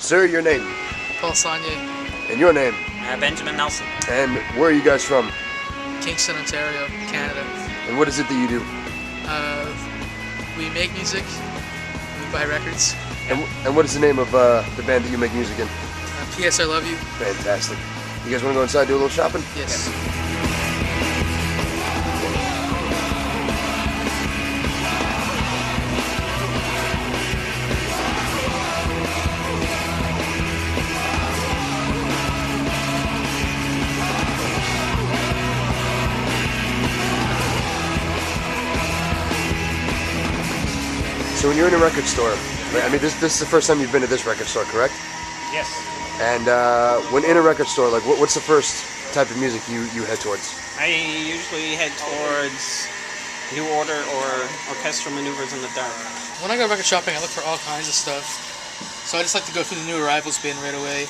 Sir, your name? Paul Saunier. And your name? Benjamin Nelson. And where are you guys from? Kingston, Ontario, Canada. And what is it that you do? We make music. We buy records. And what is the name of the band that you make music in? P.S. I Love You. Fantastic. You guys want to go inside and do a little shopping? Yes. So when you're in a record store, I mean, this is the first time you've been to this record store, correct? Yes. And when in a record store, like, what's the first type of music you head towards? I usually head towards New Order or orchestral maneuvers in the dark. When I go record shopping, I look for all kinds of stuff. So I just like to go through the new arrivals bin right away,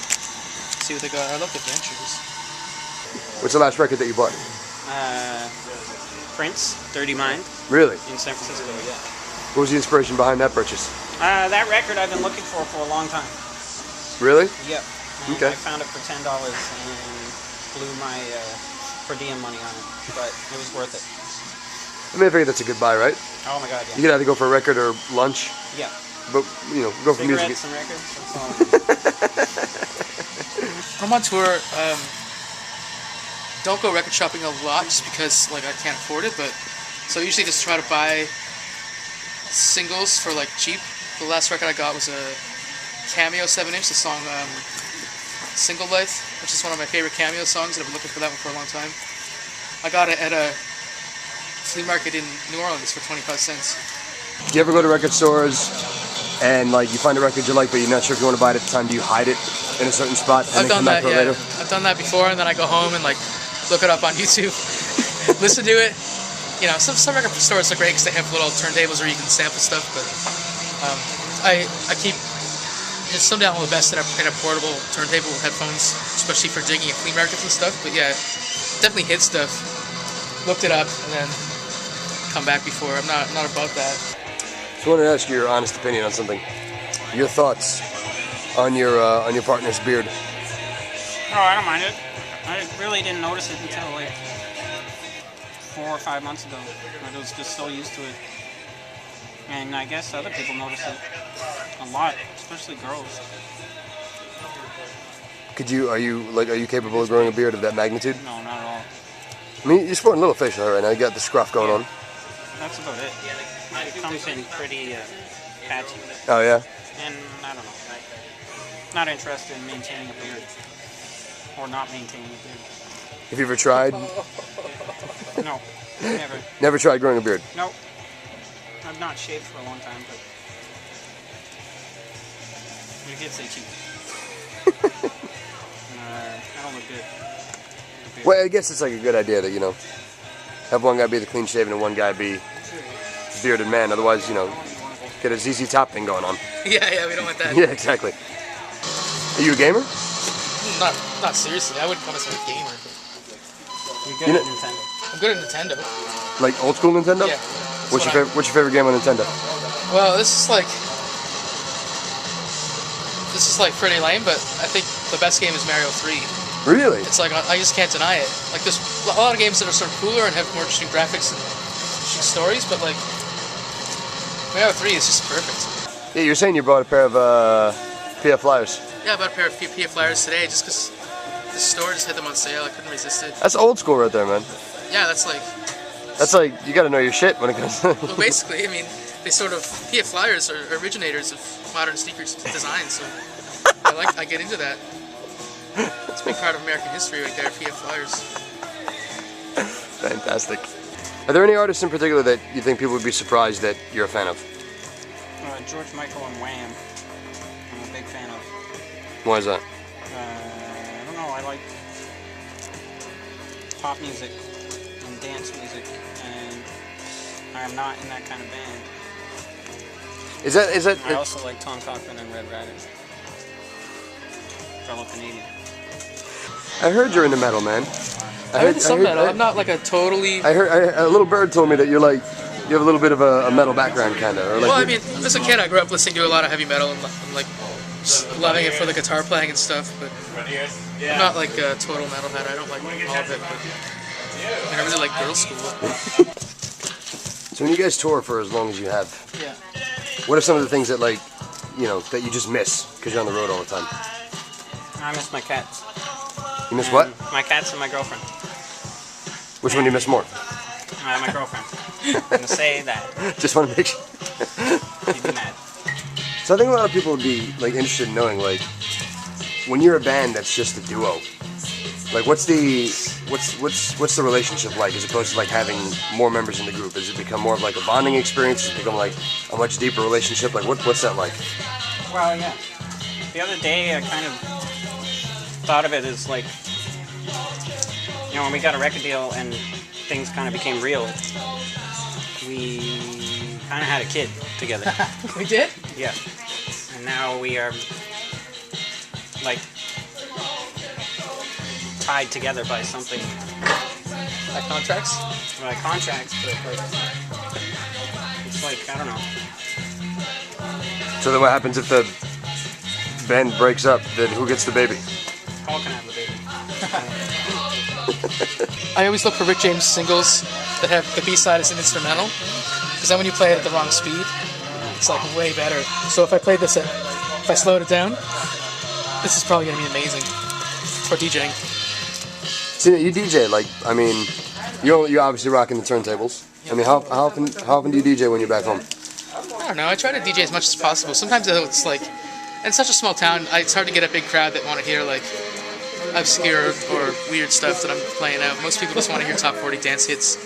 see what they got. I love adventures. What's the last record that you bought? Prince, Dirty Mind. Really? In San Francisco, yeah. What was the inspiration behind that purchase? That record I've been looking for a long time. Really? Yep. And Okay. I found it for $10 and blew my per diem money on it, but it was worth it. I mean, I figure that's a good buy, right? Oh my god, You yeah. can either go for a record or lunch, Yeah. but, you know, go for music. Cigarettes and records, that's all I need. When I'm on tour, don't go record shopping a lot just because like I can't afford it, but so I usually just try to buy singles for like cheap. The last record I got was a Cameo 7-inch, the song Single Life, which is one of my favorite Cameo songs, and I've been looking for that one for a long time. I got it at a flea market in New Orleans for 25 cents. Do you ever go to record stores and like you find a record you like, but you're not sure if you want to buy it at the time? Do you hide it in a certain spot and I've then come done back that, to it yeah. later? I've done that before, and then I go home and like look it up on YouTube, listen to it. You know, some record stores are great because they have little turntables where you can sample stuff, but I keep just some down the best in a portable turntable with headphones, especially for digging at flea markets and stuff. But yeah, definitely hit stuff. Looked it up and then come back before. I'm not about that. So I wanted to ask you your honest opinion on something. Your thoughts on your partner's beard. Oh, I don't mind it. I really didn't notice it until like 4 or 5 months ago. I was just so used to it. And I guess other people notice it a lot, especially girls. Are you capable of growing a beard of that magnitude? No, not at all. I mean, you're sporting a little facial hair right now. You got the scruff going on. That's about it. It comes in pretty patchy. Oh yeah. And I don't know. Not interested in maintaining a beard. Or not maintaining a beard. Have you ever tried? No, never. Never tried growing a beard? Nope. I've not shaved for a long time, but it gets itchy. I don't look good. Well, I guess it's like a good idea to, you know, have one guy be the clean shaven and one guy be the bearded man. Otherwise, you know, get a ZZ Top thing going on. Yeah, we don't want that. Yeah, exactly. Are you a gamer? Not seriously. I wouldn't call myself a gamer. You're good at Nintendo. I'm good at Nintendo. Like old school Nintendo? Yeah. What's your favorite game on Nintendo? Well, this is like pretty lame, but I think the best game is Mario 3. Really? It's like I just can't deny it. Like there's a lot of games that are sort of cooler and have more interesting graphics and interesting stories, but like Mario 3 is just perfect. Yeah, you're saying you bought a pair of PF Flyers. Yeah, I bought a pair of PF Flyers today just because the store just had them on sale. I couldn't resist it. That's old school right there, man. Yeah, that's like you got to know your shit when it comes to... Well, basically, I mean, they sort of PF Flyers are originators of modern sneakers design, so I get into that. It's a big part of American history right there, PF Flyers. Fantastic. Are there any artists in particular that you think people would be surprised that you're a fan of? George Michael and Wham. I'm a big fan of. Why is that? I don't know, I like pop music and dance music, and I'm not in that kind of band. Is that? I also like Tom Cochran and Red Riders. Fellow Canadian. I heard you're into metal, man. I heard some metal. I'm not like a totally... I heard a little bird told me that you have a little bit of a metal background, kind of. Well, I mean, as a kid, I grew up listening to a lot of heavy metal and like just loving it for the guitar playing and stuff, but I'm not like a total metalhead. I don't like all of it, but I mean, I really like Girls' School. So when you guys tour for as long as you have, Yeah. what are some of the things that like, you know, that you just miss because you're on the road all the time? I miss my cats. You miss what? My cats and my girlfriend. Which one do you miss more? My girlfriend. I'm gonna say that. Just want to make sure. You'd be mad. So I think a lot of people would be like interested in knowing, like, when you're a band that's just a duo, like what's the relationship like as opposed to like having more members in the group? Does it become more of like a bonding experience? Does it become like a much deeper relationship? Like what's that like? Well, yeah. The other day I kind of thought of it as like, you know, when we got a record deal and things kind of became real, we kind of had a kid together. We did? Yeah. And now we are like tied together by something, Like contracts? by contracts, but like, it's like, I don't know. So then what happens if the band breaks up? Then who gets the baby? Paul can have the baby. I always look for Rick James singles that have the B-side as an instrumental, because then when you play it at the wrong speed, it's like way better. So if I played this if I slowed it down, this is probably gonna be amazing for DJing. See, you DJ, like, I mean, you're obviously rocking the turntables. I mean, how often do you DJ when you're back home? I don't know. I try to DJ as much as possible. Sometimes it's like, in such a small town, it's hard to get a big crowd that want to hear like obscure or weird stuff that I'm playing out. Most people just want to hear top 40 dance hits,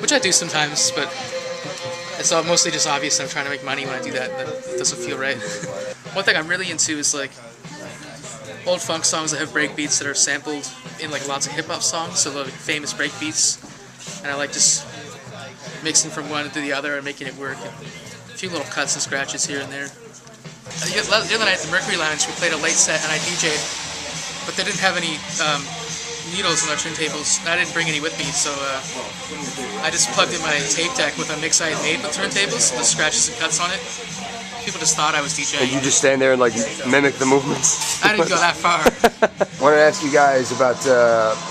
which I do sometimes, but it's all mostly just obvious. I'm trying to make money when I do that. That doesn't feel right. One thing I'm really into is like old funk songs that have break beats that are sampled in like lots of hip hop songs, so like famous break beats, and I like just mixing from one to the other and making it work. And a few little cuts and scratches here and there. The other night at the Mercury Lounge, we played a late set and I DJ'd, but they didn't have any needles on their turntables. I didn't bring any with me, so I just plugged in my tape deck with a mix I had made with turntables, with scratches and cuts on it. People just thought I was DJing. And you just stand there and like mimic the movements? I didn't go that far. I wanted to ask you guys about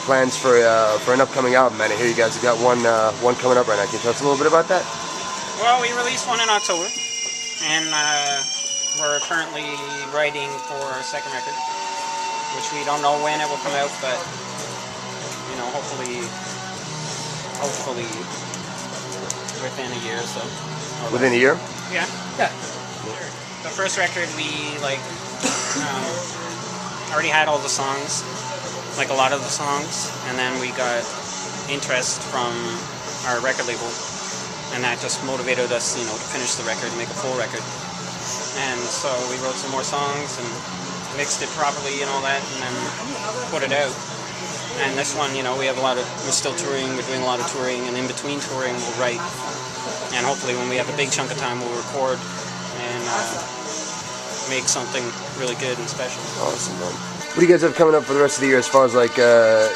plans for an upcoming album, man. I hear you guys have got one coming up right now. Can you tell us a little bit about that? Well, we released one in October, and we're currently writing for a second record, which we don't know when it will come out, but you know, hopefully within a year or so. Within a year? Yeah. Yeah. The first record we like already had all the songs, like a lot of the songs, and then we got interest from our record label, and that just motivated us, you know, to finish the record and make a full record. And so we wrote some more songs and mixed it properly and all that, and then put it out. And this one, you know, we're still touring, we're doing a lot of touring, and in between touring we'll write. And hopefully when we have a big chunk of time we'll record and make something really good and special. Awesome, man. What do you guys have coming up for the rest of the year as far as like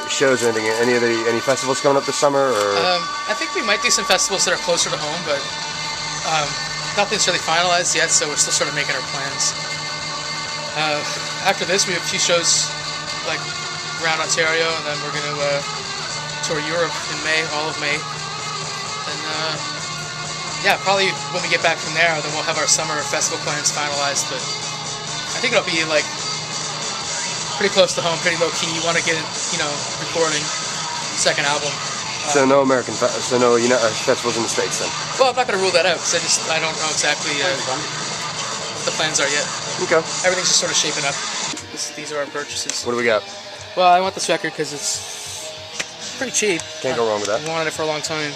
shows or anything? Any festivals coming up this summer? Or? I think we might do some festivals that are closer to home, but nothing's really finalized yet, so we're still sort of making our plans. After this, we have a few shows like around Ontario, and then we're going to tour Europe in May, all of May. And yeah, probably when we get back from there, then we'll have our summer festival plans finalized, but I think it'll be like pretty close to home, pretty low key. You want to get, you know, recording second album. So no festivals in the States then? Well, I'm not going to rule that out because I don't know exactly what the plans are yet. Okay. Everything's just sort of shaping up. These are our purchases. What do we got? Well, I want this record because it's pretty cheap. Can't go wrong with that. I wanted it for a long time.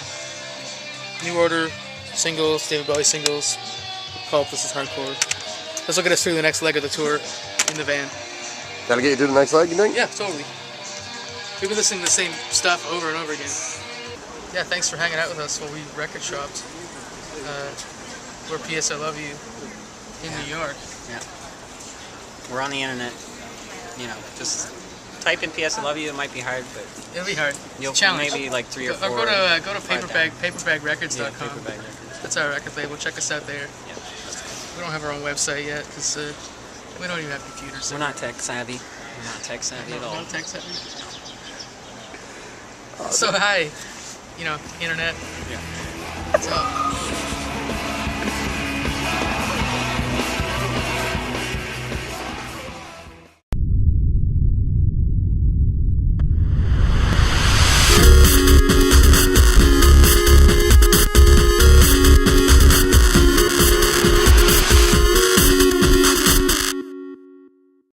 New Order singles, David Bowie singles, Pulp, This Is Hardcore. This will get us through the next leg of the tour in the van. That'll get you through the next leg, you think? Yeah, totally. We've been listening to the same stuff over and over again. Yeah, thanks for hanging out with us while we record shopped. We're PS I Love You in New York. Yeah. We're on the internet. You know, just type in PS I Love You. It might be hard, but it'll be hard. You'll challenge. Maybe like 3 or 4. Or go to paperbagrecords.com. Yeah, Paperback Records. That's our record label. Check us out there. Yeah. We don't have our own website yet because We don't even have computers. We're not tech savvy. We're not tech savvy at all. No tech savvy. So hi, internet. Yeah. What's up?